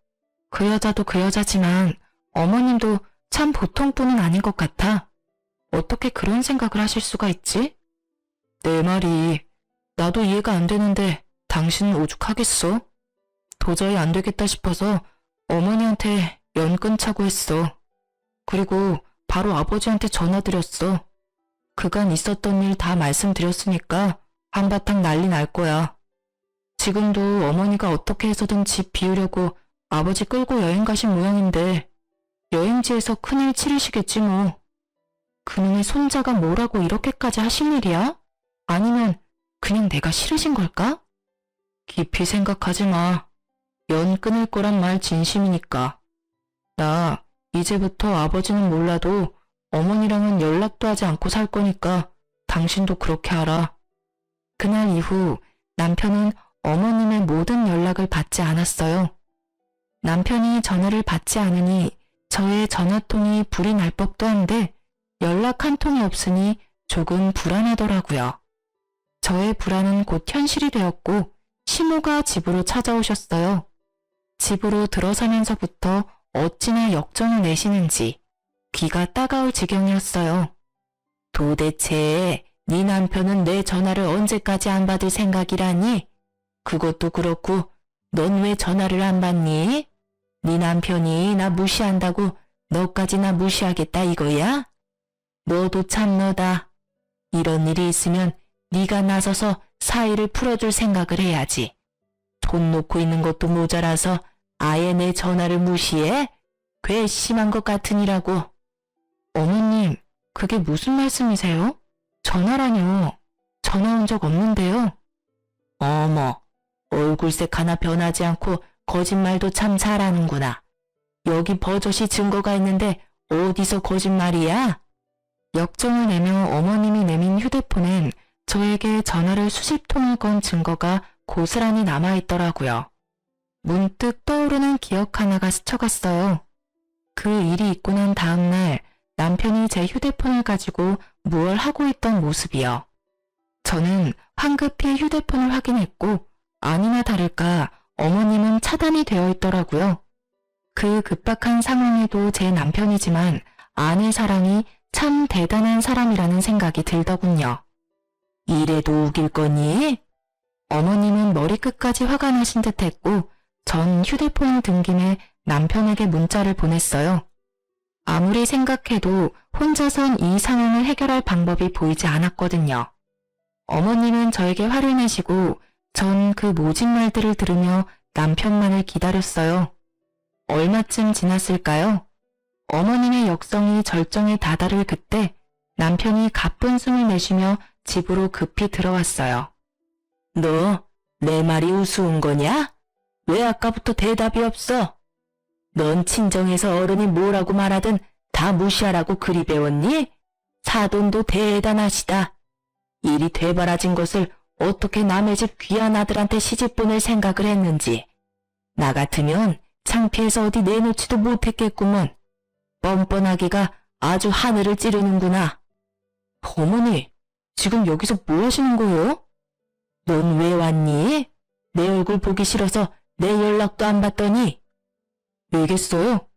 Speaker 1: 그 여자도 그 여자지만 어머님도 참 보통 분은 아닌 것 같아. 어떻게 그런 생각을 하실 수가 있지? 내 말이 나도 이해가 안 되는데 당신은 오죽하겠어? 도저히 안 되겠다 싶어서 어머니한테 연 끊자고 했어. 그리고 바로 아버지한테 전화드렸어. 그간 있었던 일 다 말씀드렸으니까 한바탕 난리 날 거야. 지금도 어머니가 어떻게 해서든 집 비우려고 아버지 끌고 여행 가신 모양인데 여행지에서 큰일 치르시겠지 뭐. 그놈의 손자가 뭐라고 이렇게까지 하실 일이야? 아니면 그냥 내가 싫으신 걸까? 깊이 생각하지 마. 연 끊을 거란 말 진심이니까. 나 이제부터 아버지는 몰라도 어머니랑은 연락도 하지 않고 살 거니까 당신도 그렇게 알아. 그날 이후 남편은 어머님의 모든 연락을 받지 않았어요. 남편이 전화를 받지 않으니 저의 전화통이 불이 날 법도 한데 연락 한 통이 없으니 조금 불안하더라고요. 저의 불안은 곧 현실이 되었고 시모가 집으로 찾아오셨어요. 집으로 들어서면서부터 어찌나 역정을 내시는지 귀가 따가울 지경이었어요. 도대체 네 남편은 내 전화를 언제까지 안 받을 생각이라니? 그것도 그렇고 넌 왜 전화를 안 받니? 네 남편이 나 무시한다고 너까지 나 무시하겠다 이거야? 너도 참 너다. 이런 일이 있으면 네가 나서서 사이를 풀어줄 생각을 해야지. 돈 놓고 있는 것도 모자라서 아예 내 전화를 무시해? 괘씸한 것 같으니라고. 어머님, 그게 무슨 말씀이세요? 전화라뇨. 전화 온 적 없는데요. 어머, 얼굴색 하나 변하지 않고 거짓말도 참 잘하는구나. 여기 버젓이 증거가 있는데 어디서 거짓말이야? 역정을 내며 어머님이 내민 휴대폰엔 저에게 전화를 수십 통을 건 증거가 고스란히 남아있더라고요. 문득 떠오르는 기억 하나가 스쳐갔어요. 그 일이 있고 난 다음날 남편이 제 휴대폰을 가지고 무얼 하고 있던 모습이요. 저는 황급히 휴대폰을 확인했고 아니나 다를까 어머님은 차단이 되어 있더라고요. 그 급박한 상황에도 제 남편이지만 아내 사랑이 참 대단한 사람이라는 생각이 들더군요. 이래도 우길 거니? 어머님은 머리끝까지 화가 나신 듯 했고 전 휴대폰을 든 김에 남편에게 문자를 보냈어요. 아무리 생각해도 혼자선 이 상황을 해결할 방법이 보이지 않았거든요. 어머님은 저에게 화를 내시고 전 그 모진 말들을 들으며 남편만을 기다렸어요. 얼마쯤 지났을까요? 어머님의 역성이 절정에 다다를 그때 남편이 가쁜 숨을 내쉬며 집으로 급히 들어왔어요. 너 내 말이 우스운 거냐? 왜 아까부터 대답이 없어? 넌 친정에서 어른이 뭐라고 말하든 다 무시하라고 그리 배웠니? 사돈도 대단하시다. 일이 되바라진 것을 어떻게 남의 집 귀한 아들한테 시집 보낼 생각을 했는지. 나 같으면 창피해서 어디 내놓지도 못했겠구먼. 뻔뻔하기가 아주 하늘을 찌르는구나. 어머니, 지금 여기서 뭐 하시는 거예요? 넌 왜 왔니? 내 얼굴 보기 싫어서 내 연락도 안 받더니. 왜겠어요?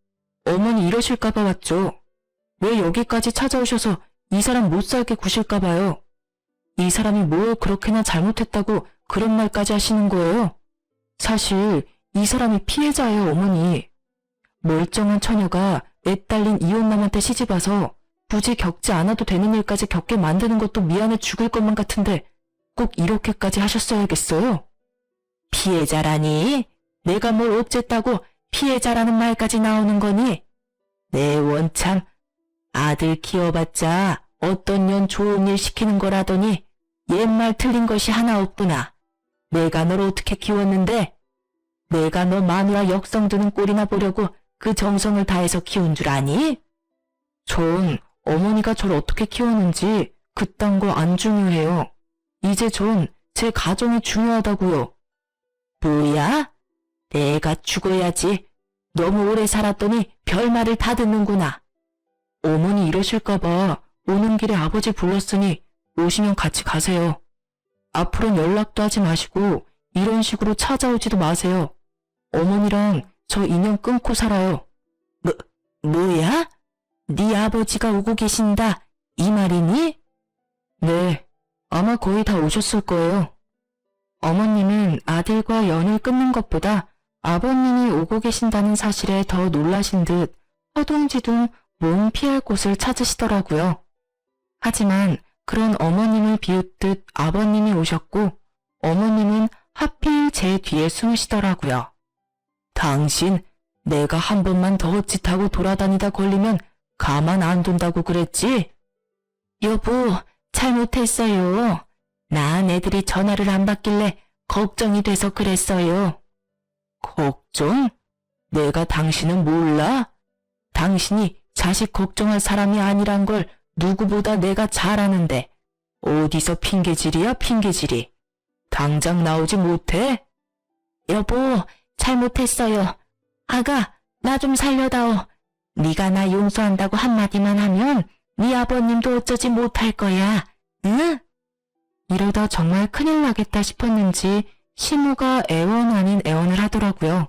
Speaker 1: 어머니 이러실까봐 왔죠. 왜 여기까지 찾아오셔서 이 사람 못 살게 구실까봐요. 이 사람이 뭘 그렇게나 잘못했다고 그런 말까지 하시는 거예요? 사실 이 사람이 피해자예요, 어머니. 멀쩡한 처녀가 애 딸린 이혼남한테 시집와서 굳이 겪지 않아도 되는 일까지 겪게 만드는 것도 미안해 죽을 것만 같은데 꼭 이렇게까지 하셨어야겠어요? 피해자라니? 내가 뭘 어쨌다고 피해자라는 말까지 나오는 거니? 내 원참 아들 키워봤자 어떤 년 좋은 일 시키는 거라더니 옛말 틀린 것이 하나 없구나. 내가 널 어떻게 키웠는데? 내가 너 마누라 역성 드는 꼴이나 보려고 그 정성을 다해서 키운 줄 아니? 전 어머니가 절 어떻게 키웠는지 그딴 거 안 중요해요. 이제 전 제 가정이 중요하다고요. 뭐야? 내가 죽어야지. 너무 오래 살았더니 별말을 다 듣는구나. 어머니 이러실까봐 오는 길에 아버지 불렀으니 오시면 같이 가세요. 앞으로는 연락도 하지 마시고 이런 식으로 찾아오지도 마세요. 어머니랑 저 인연 끊고 살아요. 뭐야? 네 아버지가 오고 계신다. 이 말이니? 네, 아마 거의 다 오셨을 거예요. 어머님은 아들과 연을 끊는 것보다 아버님이 오고 계신다는 사실에 더 놀라신 듯 허둥지둥 몸 피할 곳을 찾으시더라고요. 하지만 그런 어머님을 비웃듯 아버님이 오셨고 어머님은 하필 제 뒤에 숨으시더라고요. 당신 내가 한 번만 더 헛짓하고 돌아다니다 걸리면 가만 안 둔다고 그랬지? 여보, 잘못했어요. 난 애들이 전화를 안 받길래 걱정이 돼서 그랬어요. 걱정? 내가 당신은 몰라? 당신이 자식 걱정할 사람이 아니란 걸 누구보다 내가 잘 아는데 어디서 핑계질이야 핑계질이. 당장 나오지 못해? 여보, 잘못했어요. 아가, 나 좀 살려다오. 네가 나 용서한다고 한마디만 하면 네 아버님도 어쩌지 못할 거야. 응? 이러다 정말 큰일 나겠다 싶었는지 시무가 애원 아닌 애원을 하더라고요.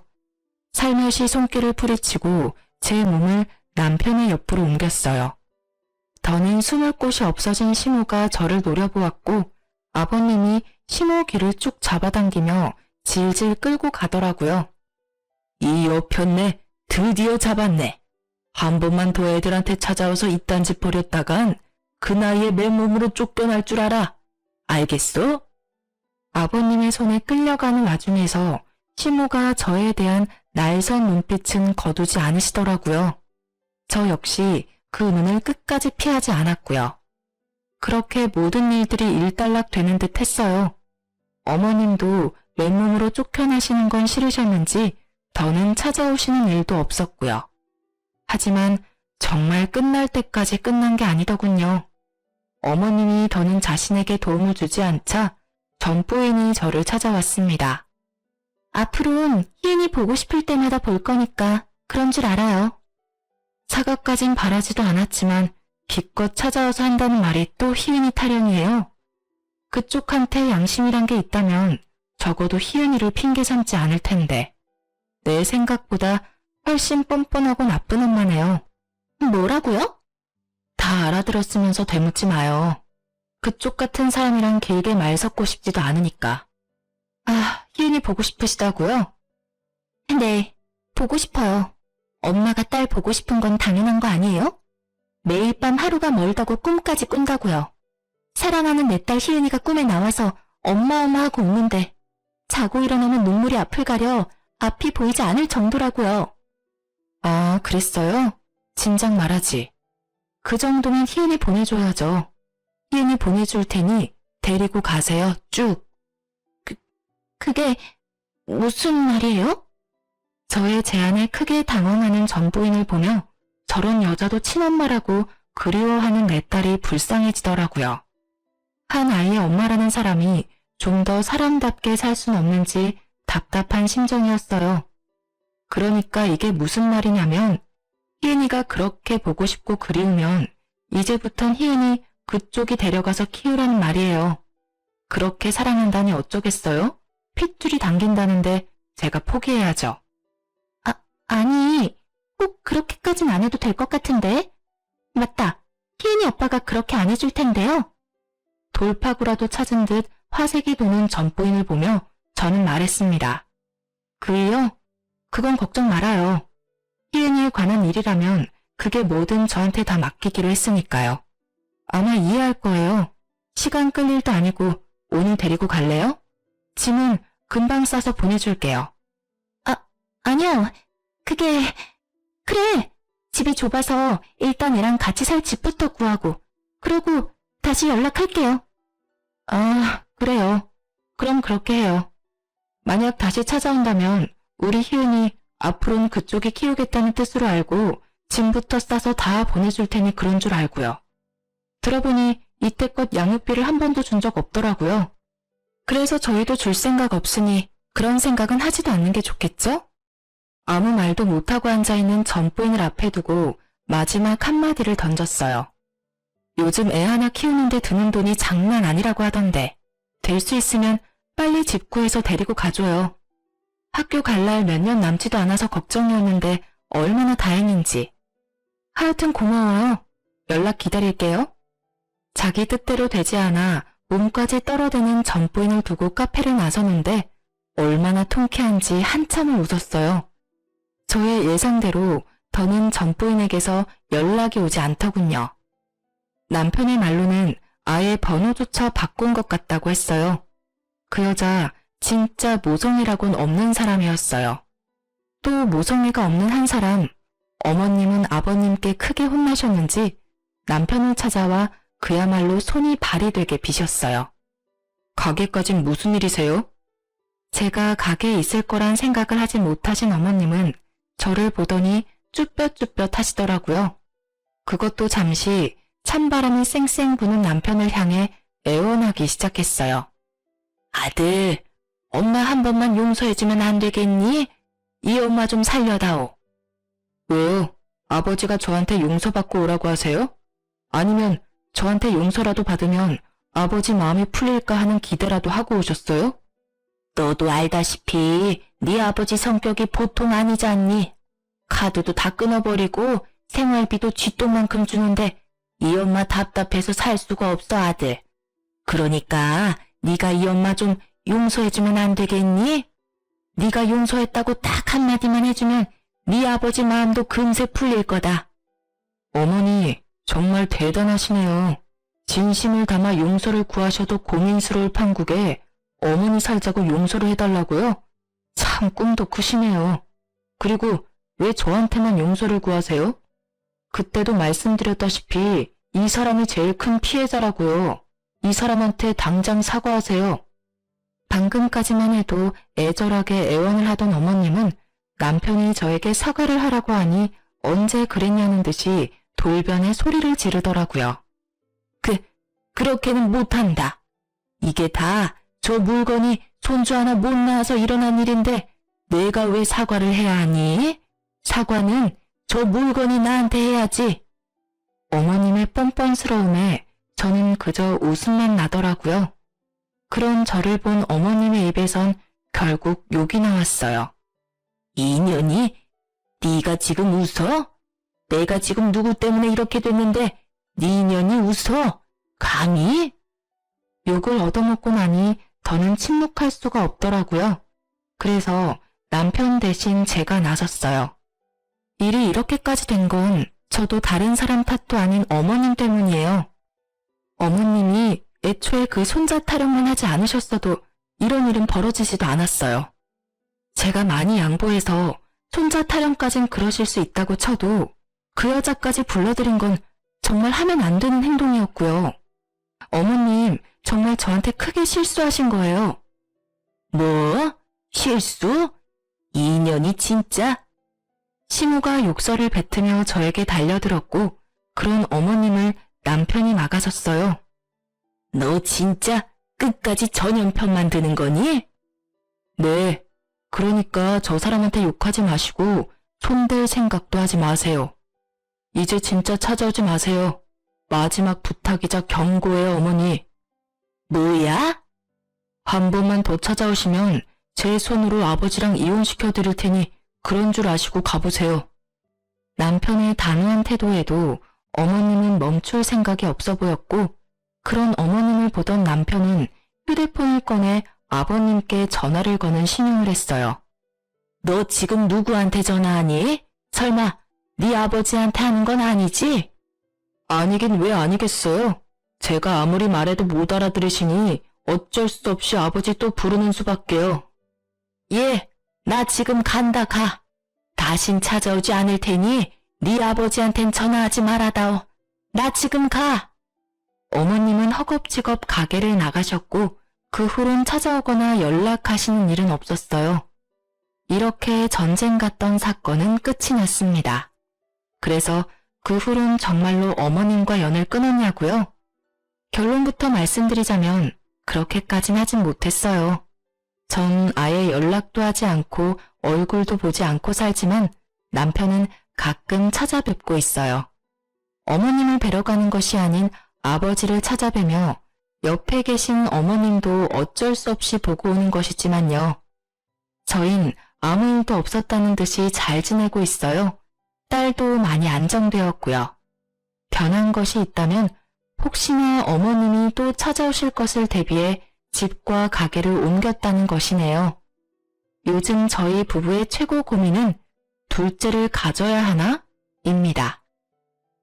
Speaker 1: 살며시 손길을 풀이치고 제 몸을 남편의 옆으로 옮겼어요. 더는 숨을 곳이 없어진 시무가 저를 노려보았고 아버님이 시무 귀를 쭉 잡아당기며 질질 끌고 가더라고요. 이 여편네 드디어 잡았네. 한 번만 더 애들한테 찾아와서 이딴 짓 벌였다간 그 나이에 맨몸으로 쫓겨날 줄 알아. 알겠어? 아버님의 손에 끌려가는 와중에서 시무가 저에 대한 날선 눈빛은 거두지 않으시더라고요. 저 역시 그 눈을 끝까지 피하지 않았고요. 그렇게 모든 일들이 일단락 되는 듯 했어요. 어머님도 맨몸으로 쫓겨나시는 건 싫으셨는지 더는 찾아오시는 일도 없었고요. 하지만 정말 끝날 때까지 끝난 게 아니더군요. 어머님이 더는 자신에게 도움을 주지 않자 전부인이 저를 찾아왔습니다. 앞으로는 희은이 보고 싶을 때마다 볼 거니까 그런 줄 알아요. 사과까진 바라지도 않았지만 기껏 찾아와서 한다는 말이 또 희은이 타령이에요. 그쪽한테 양심이란 게 있다면 적어도 희은이를 핑계 삼지 않을 텐데 내 생각보다 훨씬 뻔뻔하고 나쁜 엄마네요. 뭐라고요? 다 알아들었으면서 되묻지 마요. 그쪽 같은 사람이랑 길게 말 섞고 싶지도 않으니까. 아, 희은이 보고 싶으시다고요? 네, 보고 싶어요. 엄마가 딸 보고 싶은 건 당연한 거 아니에요? 매일 밤 하루가 멀다고 꿈까지 꾼다고요. 사랑하는 내 딸 희은이가 꿈에 나와서 엄마 하고 웃는데 자고 일어나면 눈물이 앞을 가려 앞이 보이지 않을 정도라고요. 아, 그랬어요? 진작 말하지. 그 정도면 희은이 보내줘야죠. 희은이 보내줄 테니 데리고 가세요, 쭉. 그게 무슨 말이에요? 저의 제안에 크게 당황하는 전부인을 보며 저런 여자도 친엄마라고 그리워하는 내 딸이 불쌍해지더라고요. 한 아이의 엄마라는 사람이 좀 더 사람답게 살 순 없는지 답답한 심정이었어요. 그러니까 이게 무슨 말이냐면 희은이가 그렇게 보고 싶고 그리우면 이제부턴 희은이 그쪽이 데려가서 키우라는 말이에요. 그렇게 사랑한다니 어쩌겠어요? 핏줄이 당긴다는데 제가 포기해야죠. 아니, 꼭 그렇게까진 안 해도 될 것 같은데. 맞다, 희은이 오빠가 그렇게 안 해줄 텐데요. 돌파구라도 찾은 듯 화색이 도는 전부인을 보며 저는 말했습니다. 그이요? 그건 걱정 말아요. 희은이에 관한 일이라면 그게 뭐든 저한테 다 맡기기로 했으니까요. 아마 이해할 거예요. 시간 끌 일도 아니고 오늘 데리고 갈래요? 짐은 금방 싸서 보내줄게요. 아니요. 그래. 집이 좁아서 일단 애랑 같이 살 집부터 구하고 그러고 다시 연락할게요. 아, 그래요. 그럼 그렇게 해요. 만약 다시 찾아온다면 우리 희은이 앞으로는 그쪽이 키우겠다는 뜻으로 알고 짐부터 싸서 다 보내줄 테니 그런 줄 알고요. 들어보니 이때껏 양육비를 한 번도 준 적 없더라고요. 그래서 저희도 줄 생각 없으니 그런 생각은 하지도 않는 게 좋겠죠? 아무 말도 못하고 앉아있는 전부인을 앞에 두고 마지막 한마디를 던졌어요. 요즘 애 하나 키우는데 드는 돈이 장난 아니라고 하던데 될 수 있으면 빨리 집 구해서 데리고 가줘요. 학교 갈 날 몇 년 남지도 않아서 걱정이었는데 얼마나 다행인지. 하여튼 고마워요. 연락 기다릴게요. 자기 뜻대로 되지 않아 몸까지 떨어대는 전부인을 두고 카페를 나서는데 얼마나 통쾌한지 한참을 웃었어요. 저의 예상대로 더는 전부인에게서 연락이 오지 않더군요. 남편의 말로는 아예 번호조차 바꾼 것 같다고 했어요. 그 여자 진짜 모성애라곤 없는 사람이었어요. 또 모성애가 없는 한 사람, 어머님은 아버님께 크게 혼나셨는지 남편을 찾아와 그야말로 손이 발이 되게 비셨어요. 가게까진 무슨 일이세요? 제가 가게에 있을 거란 생각을 하지 못하신 어머님은 저를 보더니 쭈뼛쭈뼛 하시더라고요. 그것도 잠시 찬바람이 쌩쌩 부는 남편을 향해 애원하기 시작했어요. 아들, 엄마 한 번만 용서해주면 안 되겠니? 이 엄마 좀 살려다오. 왜요? 아버지가 저한테 용서받고 오라고 하세요? 아니면 저한테 용서라도 받으면 아버지 마음이 풀릴까 하는 기대라도 하고 오셨어요? 너도 알다시피 네 아버지 성격이 보통 아니지 않니? 카드도 다 끊어버리고 생활비도 쥐똥만큼 주는데 이 엄마 답답해서 살 수가 없어 아들. 그러니까 네가 이 엄마 좀 용서해주면 안 되겠니? 네가 용서했다고 딱 한마디만 해주면 네 아버지 마음도 금세 풀릴 거다. 어머니 정말 대단하시네요. 진심을 담아 용서를 구하셔도 고민스러울 판국에 어머니 살자고 용서를 해달라고요? 참 꿈도 크시네요. 그리고 왜 저한테만 용서를 구하세요? 그때도 말씀드렸다시피 이 사람이 제일 큰 피해자라고요. 이 사람한테 당장 사과하세요. 방금까지만 해도 애절하게 애원을 하던 어머님은 남편이 저에게 사과를 하라고 하니 언제 그랬냐는 듯이 돌변에 소리를 지르더라고요. 그렇게는 못한다. 이게 다 저 물건이 손주 하나 못 낳아서 일어난 일인데 내가 왜 사과를 해야 하니? 사과는 저 물건이 나한테 해야지. 어머님의 뻔뻔스러움에 저는 그저 웃음만 나더라고요. 그런 저를 본 어머님의 입에선 결국 욕이 나왔어요. 이년이? 네가 지금 웃어? 내가 지금 누구 때문에 이렇게 됐는데 네 년이 웃어? 감히? 욕을 얻어먹고 나니 더는 침묵할 수가 없더라고요. 그래서 남편 대신 제가 나섰어요. 일이 이렇게까지 된 건 저도 다른 사람 탓도 아닌 어머님 때문이에요. 어머님이 애초에 그 손자 타령만 하지 않으셨어도 이런 일은 벌어지지도 않았어요. 제가 많이 양보해서 손자 타령까진 그러실 수 있다고 쳐도 그 여자까지 불러들인 건 정말 하면 안 되는 행동이었고요. 어머님 정말 저한테 크게 실수하신 거예요. 뭐? 실수? 이년이 진짜? 시모가 욕설을 뱉으며 저에게 달려들었고 그런 어머님을 남편이 막아섰어요. 너 진짜 끝까지 전연편만 드는 거니? 네, 그러니까 저 사람한테 욕하지 마시고 손댈 생각도 하지 마세요. 이제 진짜 찾아오지 마세요. 마지막 부탁이자 경고예요, 어머니. 뭐야? 한 번만 더 찾아오시면 제 손으로 아버지랑 이혼시켜 드릴 테니 그런 줄 아시고 가보세요. 남편의 단호한 태도에도 어머님은 멈출 생각이 없어 보였고 그런 어머님을 보던 남편은 휴대폰을 꺼내 아버님께 전화를 거는 신용을 했어요. 너 지금 누구한테 전화하니? 설마 네 아버지한테 하는 건 아니지? 아니긴 왜 아니겠어요? 제가 아무리 말해도 못 알아들으시니 어쩔 수 없이 아버지 또 부르는 수밖에요. 예, 나 지금 간다 가. 다신 찾아오지 않을 테니 네 아버지한텐 전화하지 말아다오. 나 지금 가. 어머님은 허겁지겁 가게를 나가셨고 그 후론 찾아오거나 연락하시는 일은 없었어요. 이렇게 전쟁 같던 사건은 끝이 났습니다. 그래서 그 후론 정말로 어머님과 연을 끊었냐고요? 결론부터 말씀드리자면 그렇게까진 하진 못했어요. 전 아예 연락도 하지 않고 얼굴도 보지 않고 살지만 남편은 가끔 찾아뵙고 있어요. 어머님을 뵈러 가는 것이 아닌 아버지를 찾아뵈며 옆에 계신 어머님도 어쩔 수 없이 보고 오는 것이지만요. 저흰 아무 일도 없었다는 듯이 잘 지내고 있어요. 딸도 많이 안정되었고요. 변한 것이 있다면 혹시나 어머님이 또 찾아오실 것을 대비해 집과 가게를 옮겼다는 것이네요. 요즘 저희 부부의 최고 고민은 둘째를 가져야 하나? 입니다.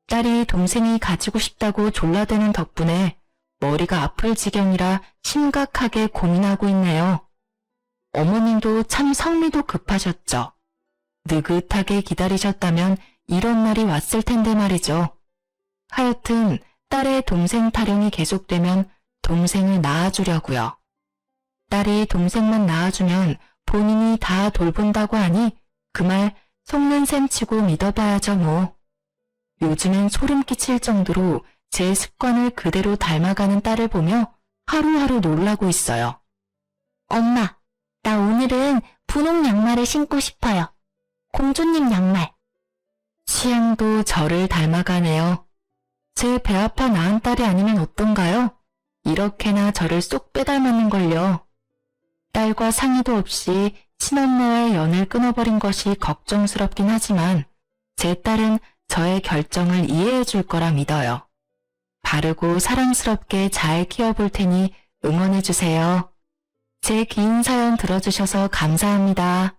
Speaker 1: 딸이 동생이 가지고 싶다고 졸라대는 덕분에 머리가 아플 지경이라 심각하게 고민하고 있네요. 어머님도 참 성미도 급하셨죠. 느긋하게 기다리셨다면 이런 날이 왔을 텐데 말이죠. 하여튼 딸의 동생 타령이 계속되면 동생을 낳아주려고요. 딸이 동생만 낳아주면 본인이 다 돌본다고 하니 그 말 속는 셈 치고 믿어봐야죠 뭐. 요즘엔 소름 끼칠 정도로 제 습관을 그대로 닮아가는 딸을 보며 하루하루 놀라고 있어요. 엄마, 나 오늘은 분홍 양말을 신고 싶어요. 공주님 양말. 취향도 저를 닮아가네요. 제 배 아파 낳은 딸이 아니면 어떤가요? 이렇게나 저를 쏙 빼닮았는걸요. 딸과 상의도 없이 친엄마와의 연을 끊어버린 것이 걱정스럽긴 하지만 제 딸은 저의 결정을 이해해 줄 거라 믿어요. 바르고 사랑스럽게 잘 키워볼 테니 응원해 주세요. 제 긴 사연 들어주셔서 감사합니다.